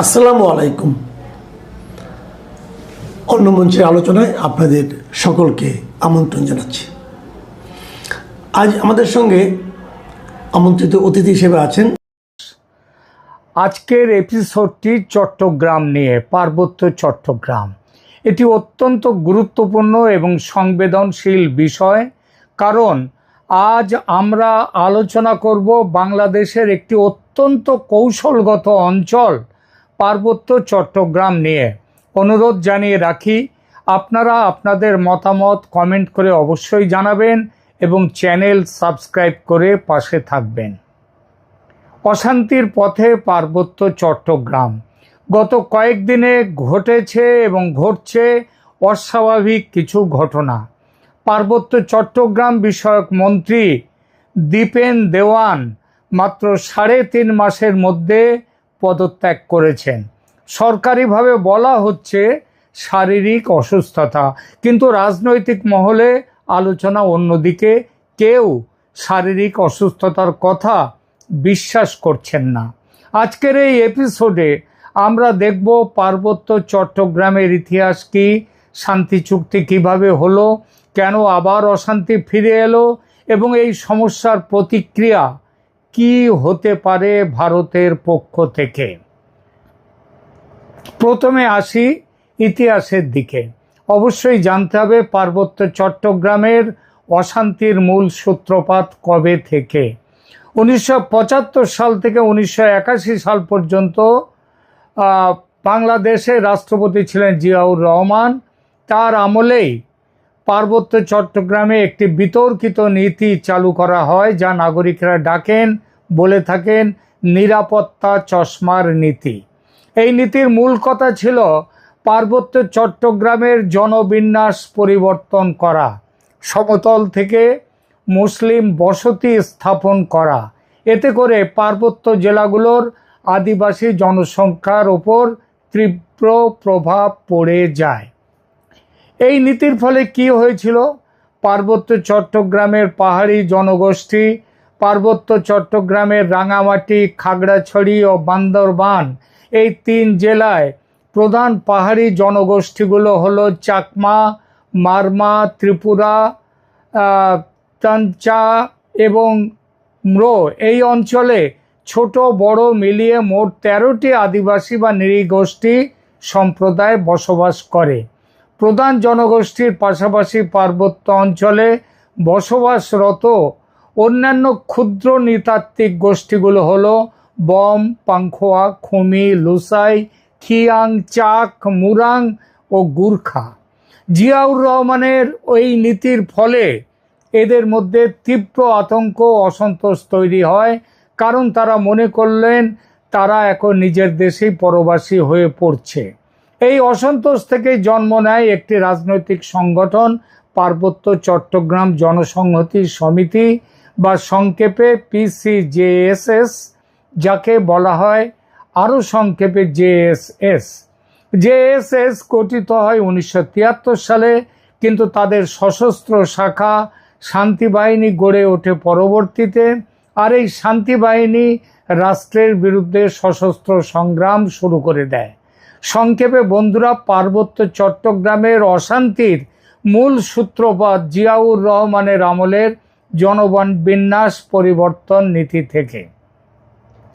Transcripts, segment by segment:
আসসালামু আলাইকুম। অন্য মঞ্চের আলোচনায় আপনাদের সকলকে আমন্ত্রণ জানাচ্ছি। আজ আমাদের সঙ্গে আমন্ত্রিত অতিথি হিসেবে আছেন। আজকের এপিসোডটি চট্টগ্রাম নিয়ে, পার্বত্য চট্টগ্রাম। এটি অত্যন্ত গুরুত্বপূর্ণ এবং সংবেদনশীল বিষয়, কারণ আজ আমরা আলোচনা করব বাংলাদেশের একটি অত্যন্ত কৌশলগত অঞ্চল পার্বত্য চট্টগ্রাম নিয়ে। অনুরোধ জানিয়ে রাখি, আপনারা আপনাদের মতামত কমেন্ট করে অবশ্যই জানাবেন এবং চ্যানেল সাবস্ক্রাইব করে পাশে থাকবেন। অশান্তির পথে পার্বত্য চট্টগ্রাম। গত কয়েকদিনে ঘটেছে এবং ঘটছে অস্বাভাবিক কিছু ঘটনা। পার্বত্য চট্টগ্রাম বিষয়ক মন্ত্রী দীপেন দেওয়ান মাত্র 3.5 মাসের মধ্যে পদত্যাগ করেছেন। সরকারিভাবে বলা হচ্ছে শারীরিক অসুস্থতা, কিন্তু রাজনৈতিক মহলে আলোচনা অন্যদিকে। কেউ শারীরিক অসুস্থতার কথা বিশ্বাস করছেন না। আজকের এই এপিসোডে আমরা দেখব পার্বত্য চট্টগ্রামের ইতিহাস কি, শান্তি চুক্তি কিভাবে হলো, কেন আবার অশান্তি ফিরে এলো এবং এই সমস্যার প্রতিক্রিয়া কি হতে পারে ভারতের পক্ষ থেকে। প্রথমে আসি ইতিহাসের দিকে। অবশ্যই জানতে হবে পার্বত্য চট্টগ্রামের অশান্তির মূল সূত্রপাত কবে থেকে। 1975 সাল থেকে 1981 সাল পর্যন্ত বাংলাদেশের রাষ্ট্রপতি ছিলেন জিয়াউর রহমান। তার আমলেই পার্বত্য চট্টগ্রামে একটি বিতর্কিত নীতি চালু করা হয়, যা নাগরিকরা বলে থাকেন নিরাপত্তা চশমার নীতি। এই নীতির মূল কথা ছিল পার্বত্য চট্টগ্রামের জনবিন্যাস পরিবর্তন করা, সমতল থেকে মুসলিম বসতি স্থাপন করা। এতে করে পার্বত্য জেলাগুলোর আদিবাসী জনসংখ্যার ওপর তীব্র প্রভাব পড়ে যায়। এই নীতির ফলে কি হয়েছিল? পার্বত্য চট্টগ্রামের পাহাড়ি জনগোষ্ঠী, পার্বত্য চট্টগ্রামের রাঙামাটি, খাগড়াছড়ি ও বান্দরবান, এই 3 জেলায় প্রধান পাহাড়ি জনগোষ্ঠীগুলো হলো চাকমা, মারমা, ত্রিপুরা, তাঞ্চা এবং ম্রো। এই অঞ্চলে ছোট বড় মিলিয়ে মোট 13টি আদিবাসী বা নৃগোষ্ঠী সম্প্রদায় বসবাস করে। প্রধান জনগোষ্ঠীর পাশাপাশি পার্বত্য অঞ্চলে বসবাসরত অন্যান্য ক্ষুদ্র নৃতাত্ত্বিক গোষ্ঠীগুলো হলো বম, পাংখোয়া, খুমি, লুসাই, খিয়াং, চাক, মুরাং ও গুর্খা। জিয়াউর রহমানের ওই নীতির ফলে এদের মধ্যে তীব্র আতঙ্ক, অসন্তোষ তৈরি হয়, কারণ তারা মনে করলেন তারা এখন নিজের দেশেই পরবাসী হয়ে পড়ছে। এই অসন্তোষ থেকেই জন্ম নেয় একটি রাজনৈতিক সংগঠন, পার্বত্য চট্টগ্রাম জনসংহতি সমিতি বা সংক্ষেপে PCJSS, যাকে বলা হয় আরও সংক্ষেপে JSS। JSS গঠিত হয় 1973 সালে, কিন্তু তাদের সশস্ত্র শাখা শান্তি বাহিনী গড়ে ওঠে পরবর্তীতে। আর এই শান্তি বাহিনী রাষ্ট্রের বিরুদ্ধে সশস্ত্র সংগ্রাম শুরু করে দেয়। সংক্ষেপে বন্ধুরা, পার্বত্য চট্টগ্রামের অশান্তির মূল সূত্রপাত জিয়াউর রহমানের আমলের জনবিন্যাস পরিবর্তন নীতি থেকে।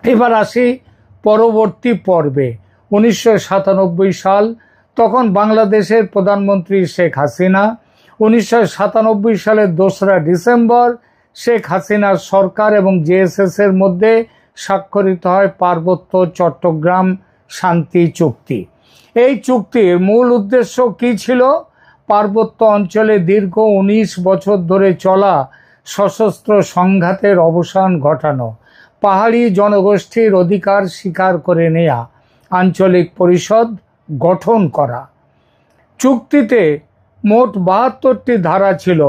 এবার আসি পরবর্তী পর্বে। 1997 সাল, তখন বাংলাদেশের প্রধানমন্ত্রী শেখ হাসিনা। 1997 সালের 2রা ডিসেম্বর শেখ হাসিনার সরকার এবং JSS এর মধ্যে স্বাক্ষরিত হয় পার্বত্য চট্টগ্রাম শান্তি চুক্তি। এই চুক্তির মূল উদ্দেশ্য কি ছিল? পার্বত্য অঞ্চলে দীর্ঘ 19 বছর ধরে চলা সশস্ত্র সংঘাতের অবসান ঘটানো, পাহাড়ি জনগোষ্ঠীর অধিকার স্বীকার করে নেয়া, আঞ্চলিক পরিষদ গঠন করা। চুক্তিতে মোট 72টি ধারা ছিল।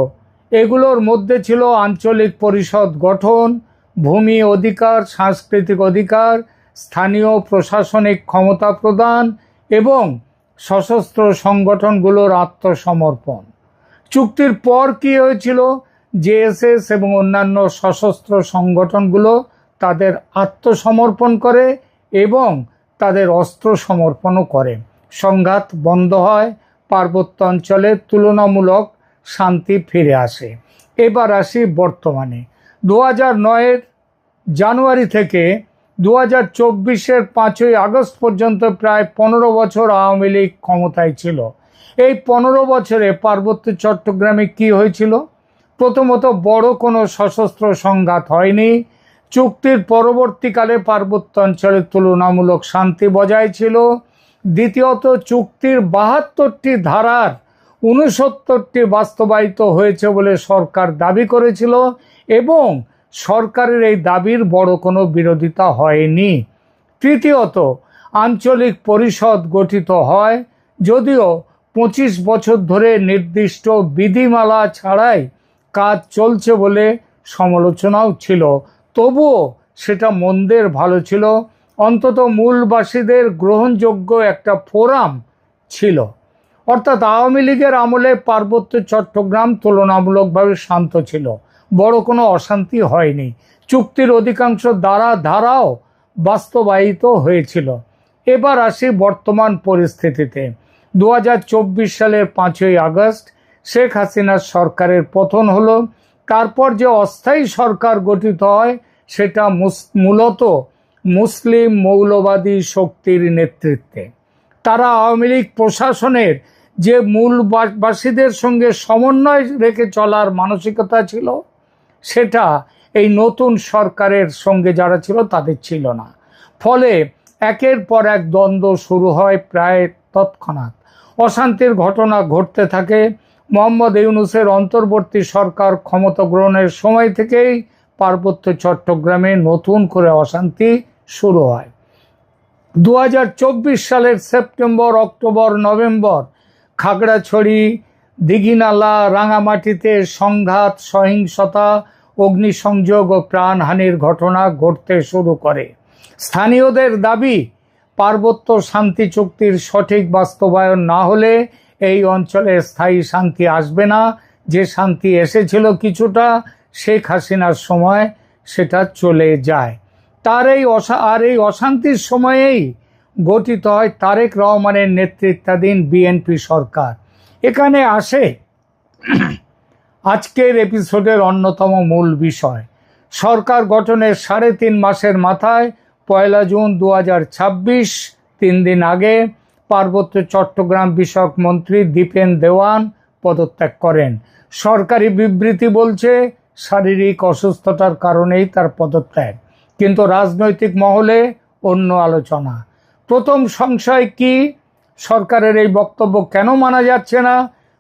এগুলোর মধ্যে ছিল আঞ্চলিক পরিষদ গঠন, ভূমি অধিকার, সাংস্কৃতিক অধিকার, স্থানীয় প্রশাসনিক ক্ষমতা প্রদান এবং সশস্ত্র সংগঠনগুলোর আত্মসমর্পণ। চুক্তির পর কি হয়েছিল? JSS এবং অন্যান্য সশস্ত্র সংগঠনগুলো তাদের আত্মসমর্পণ করে এবং তাদের অস্ত্র সমর্পণও করে। সংঘাত বন্ধ হয়, পার্বত্য অঞ্চলে তুলনামূলক শান্তি ফিরে আসে। এবার আসি বর্তমানে। 2009 জানুয়ারি থেকে 2024 5ই আগস্ট পর্যন্ত প্রায় 15 বছর আওয়ামী লীগ ক্ষমতায় ছিল। এই 15 বছরে পার্বত্য চট্টগ্রামে কি হয়েছিল? প্রথমত, বড় কোনো সশস্ত্র সংঘাত হয়নি। চুক্তির পরবর্তীকালে পার্বত্য অঞ্চলে তুলনামূলক শান্তি বজায় ছিল। দ্বিতীয়ত, চুক্তির 72টি ধারার 69টি বাস্তবায়িত হয়েছে বলে সরকার দাবি করেছিল এবং সরকারের এই দাবির বড় কোনো বিরোধিতা হয়নি। তৃতীয়ত, আঞ্চলিক পরিষদ গঠিত হয়, যদিও 25 বছর ধরে নির্দিষ্ট বিধিমালা ছাড়াই কাজ চলছে বলে সমালোচনাও ছিল, তবুও সেটা মন্দের ভালো ছিল। অন্তত মূলবাসীদের গ্রহণযোগ্য একটা ফোরাম ছিল। অর্থাৎ আওয়ামী লীগের আমলে পার্বত্য চট্টগ্রাম তুলনামূলকভাবে শান্ত ছিল, বড় কোনো অশান্তি হয়নি। চুক্তির অধিকাংশ ধারাও বাস্তবায়িত হয়েছিল। এবার আসি বর্তমান পরিস্থিতিতে। 2024 সালের 5ই আগস্ট শেখ হাসিনার সরকারের পতন হলো। তারপর যে অস্থায়ী সরকার গঠিত হয় সেটা মূলত মুসলিম মৌলবাদী শক্তির নেতৃত্বে। তারা আওয়ামী লীগ প্রশাসনের যে মূলবাসীদের সঙ্গে সমন্বয় রেখে চলার মানসিকতা ছিল, সেটা এই নতুন সরকারের সঙ্গে যারা ছিল তাদের ছিল না। ফলে একের পর এক দ্বন্দ্ব শুরু হয় প্রায় তৎক্ষণাৎ। অশান্তির ঘটনা ঘটতে থাকে। মোহাম্মদ ইউনূসের অন্তর্বর্তী সরকার ক্ষমতা গ্রহণের সময় থেকেই পার্বত্য চট্টগ্রামে নতুন করে অশান্তি শুরু হয়। 2024 সালের September, October, November Khagrachhari, Dighinala, রাঙামাটিতে সংঘাত, সহিংসতা, অগ্নিসংযোগ ও প্রাণহানির ঘটনা ঘটতে শুরু করে। স্থানীয়দের দাবি, পার্বত্য শান্তি চুক্তির সঠিক বাস্তবায়ন না হলে এই অঞ্চলে স্থায়ী শান্তি আসবে না। যে শান্তি এসেছিল কিছুটা শেখ হাসিনার সময়, সেটা চলে যায়। এই অশান্তির সময়েই গঠিত হয় তারেক রহমানের নেতৃত্বাধীন বিএনপি সরকার। এখানে আসে আজকের এপিসোডের অন্যতম মূল বিষয়। সরকার গঠনের 3.5 মাসের মাথায় 1 জুন 2026, 3 দিন আগে পার্বত্য চট্টগ্রাম বিষয়ক মন্ত্রী দীপেন দেওয়ান পদত্যাগ করেন। সরকারি বিবৃতি বলছে শারীরিক অসুস্থতার কারণেই তার পদত্যাগ, কিন্তু রাজনৈতিক মহলে অন্য আলোচনা। প্রথম সংশয় কি, সরকারের এই বক্তব্য কেন মানা যাচ্ছে না?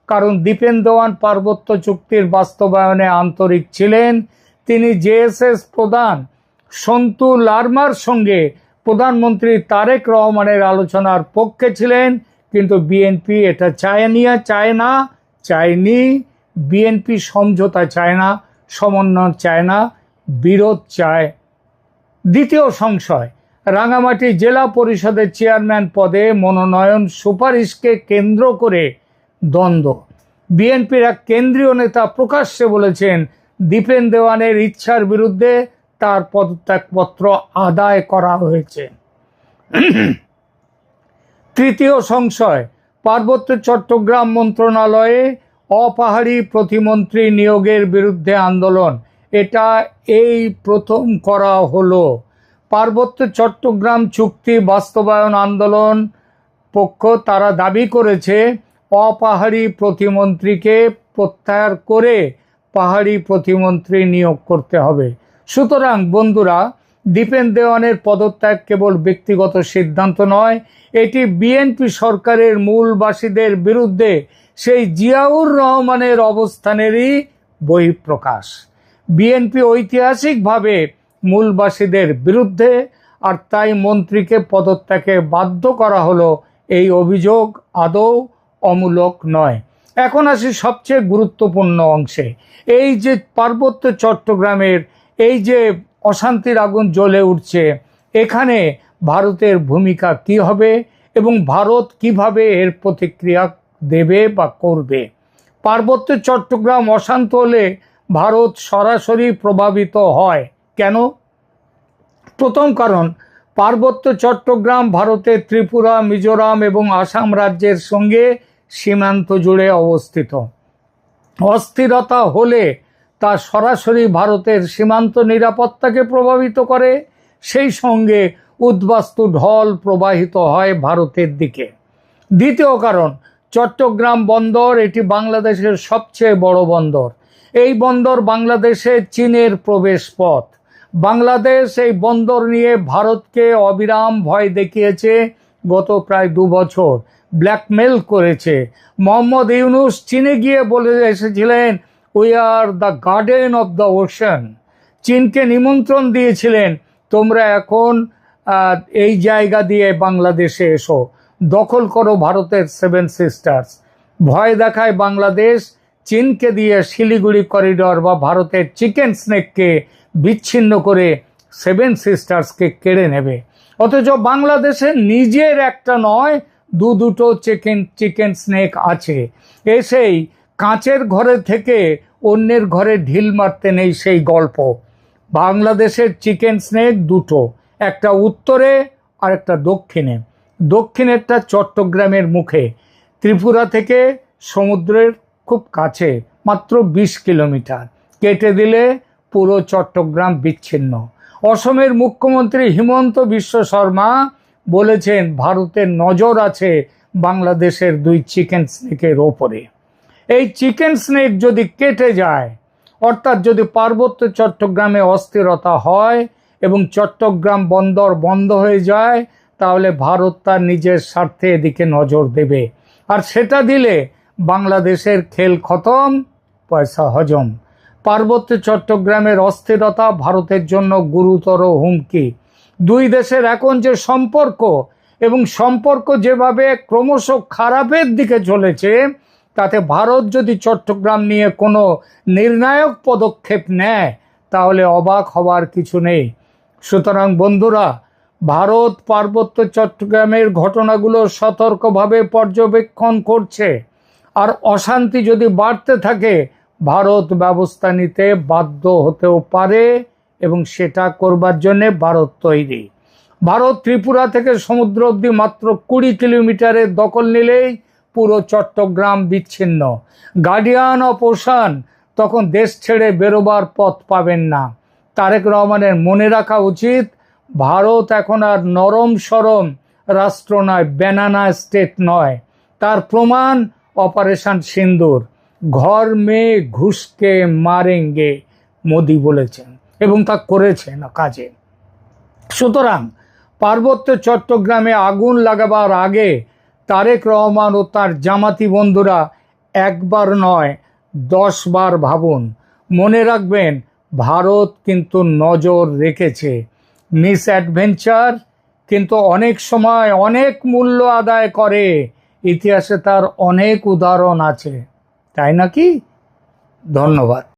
কারণ দীপেন দেওয়ান পার্বত্য চুক্তির বাস্তবায়নে আন্তরিক ছিলেন। তিনি জেএসএস প্রধান সন্তু লারমার সঙ্গে প্রধানমন্ত্রী তারেক রহমানের আলোচনার পক্ষে ছিলেন, কিন্তু বিএনপি এটা চায়নি। বিএনপি সমঝোতা চায় না, সমন্বয় চায় না, বিরোধ চায়। দ্বিতীয় সংশয়, রাঙামাটি জেলা পরিষদের চেয়ারম্যান পদে মনোনয়ন সুপারিশকে কেন্দ্র করে দ্বন্দ্ব। বিএনপির এক কেন্দ্রীয় নেতা প্রকাশ্যে বলেছেন দীপেন দেওয়ানের ইচ্ছার বিরুদ্ধে তার পদত্যাগপত্র আদায় করা হয়েছে। তৃতীয় সংশয়, পার্বত্য চট্টগ্রাম মন্ত্রণালয়ে অপাহাড়ি প্রতিমন্ত্রী নিয়োগের বিরুদ্ধে আন্দোলন। এটা এই প্রথম করা হলো। পার্বত্য চট্টগ্রাম চুক্তি বাস্তবায়ন আন্দোলন পক্ষ তারা দাবি করেছে অপাহাড়ি প্রতিমন্ত্রীকে প্রত্যাহার করে পাহাড়ি প্রতিমন্ত্রী নিয়োগ করতে হবে। সুতরাং বন্ধুরা, দীপেন দেওয়ানের পদত্যাগ কেবল ব্যক্তিগত সিদ্ধান্ত নয়, এটি বিএনপি সরকারের মূলবাসীদের বিরুদ্ধে সেই জিয়াউর রহমানের অবস্থানেরই বহিঃপ্রকাশ। বিএনপি ঐতিহাসিকভাবে মূলবাসীদের বিরুদ্ধে, আর তাই মন্ত্রীকে পদত্যাগে বাধ্য করা হলো। এই অভিযোগ আদৌ অমূলক নয়। এখন আসি সবচেয়ে গুরুত্বপূর্ণ অংশে। এই যে পার্বত্য চট্টগ্রামের এই যে অশান্তির আগুন জ্বলে উঠছে, এখানে ভারতের ভূমিকা কি হবে এবং ভারত কিভাবে এর প্রতিক্রিয়া দেবে বা করবে। পার্বত্য চট্টগ্রাম অশান্ত হলে ভারত সরাসরি প্রভাবিত হয়। কেন? প্রথম কারণ, পার্বত্য চট্টগ্রাম ভারতের ত্রিপুরা, মিজোরাম এবং আসাম রাজ্যের সঙ্গে সীমান্ত জুড়ে অবস্থিত। অস্থিরতা হলে তা সরাসরি ভারতের সীমান্ত নিরাপত্তাকে প্রভাবিত করে, সেই সঙ্গে উদ্বাস্তু ঢল প্রবাহিত হয় ভারতের দিকে। দ্বিতীয় কারণ, চট্টগ্রাম বন্দর এটি বাংলাদেশের সবচেয়ে বড় বন্দর। এই বন্দর বাংলাদেশে চীনের প্রবেশ পথ। বাংলাদেশ এই বন্দর নিয়ে ভারতকে অবিরাম ভয় দেখিয়েছে, গত প্রায় 2 বছর ব্ল্যাকমেল করেছে। মোহাম্মদ ইউনূস চীনে গিয়ে বলে এসেছিলেন, we are the garden of the ocean. চীনকে নিমন্ত্রণ দিয়েছিলেন, তোমরা এখন এই জায়গা দিয়ে বাংলাদেশে এসো, দখল করো ভারতের 7 সিস্টার্স। ভয় দেখায় বাংলাদেশ চীনকে দিয়ে শিলিগুড়ি করিডর বা ভারতের চিকেন স্নেককে বিচ্ছিন্ন করে 7 সিস্টার্সকে কেড়ে নেবে। অথচ বাংলাদেশের নিজের একটা নয়, দুটো চিকেন স্নেক আছে। এসেই কাঁচের ঘরে থেকে অন্যের ঘরে ঢিল মারতে নেই সেই গল্প। বাংলাদেশের চিকেন স্নেক দুটো, একটা উত্তরে আর একটা দক্ষিণে। দক্ষিণেরটা চট্টগ্রামের মুখে, ত্রিপুরা থেকে সমুদ্রের খুব কাছে, মাত্র 20 কিলোমিটার। কেটে দিলে পুরো চট্টগ্রাম বিচ্ছিন্ন। অসমের মুখ্যমন্ত্রী হিমন্ত বিশ্ব শর্মা বলেছেন, ভারতের নজর আছে বাংলাদেশের 2 চিকেন স্নেকের ওপরে। এই চিকেন স্নেক যদি কেটে যায়, অর্থাৎ যদি পার্বত্য চট্টগ্রামে অস্থিরতা হয় এবং চট্টগ্রাম বন্দর বন্ধ হয়ে যায়, তাহলে ভারত তার নিজের স্বার্থে এদিকে নজর দেবে। আর সেটা দিলে বাংলাদেশের খেল খতম, পয়সা হজম। পার্বত্য চট্টগ্রামের অস্থিরতা ভারতের জন্য গুরুতর হুমকি। 2 দেশের এখন যে সম্পর্ক, এবং সম্পর্ক যেভাবে ক্রমশ খারাপের দিকে চলেছে, তাতে ভারত যদি চট্টগ্রাম নিয়ে কোনো নির্ণায়ক পদক্ষেপ নেয়, তাহলে অবাক হওয়ার কিছু নেই। সুতরাং বন্ধুরা, ভারত পার্বত্য চট্টগ্রামের ঘটনাগুলো সতর্কভাবে পর্যবেক্ষণ করছে। আর অশান্তি যদি বাড়তে থাকে, ভারত ব্যবস্থা নিতে বাধ্য হতেও পারে, এবং সেটা করবার জন্য ভারত তৈরি। ভারত ত্রিপুরা থেকে সমুদ্র অবধি মাত্র 20 কিলোমিটারের দখল নিলেই পুরো চট্টগ্রাম বিচ্ছিন্ন। গার্ডিয়ান অফ ওশান তখন দেশ ছেড়ে বেরোবার পথ পাবেন না। তারেক রহমানের মনে রাখা উচিত, ভারত এখন আর নরম সরম রাষ্ট্র নয়, ব্যানানা স্টেট নয়। তার প্রমাণ অপারেশন সিন্দুর। ঘর মে ঘুষকে মারেঙ্গে, মোদি বলেছেন, এবং তা করেছেন কাজে। সুতরাং পার্বত্য চট্টগ্রামে আগুন লাগাবার আগে তারেক রহমান ও তার জামাতি বন্ধুরা একবার নয় 10 বার ভাবুন। মনে রাখবেন, ভারত কিন্তু নজর রেখেছে। মিস অ্যাডভেঞ্চার কিন্তু অনেক সময় অনেক মূল্য আদায় করে। ইতিহাসে তার অনেক উদাহরণ আছে, তাই নাকি? ধন্যবাদ।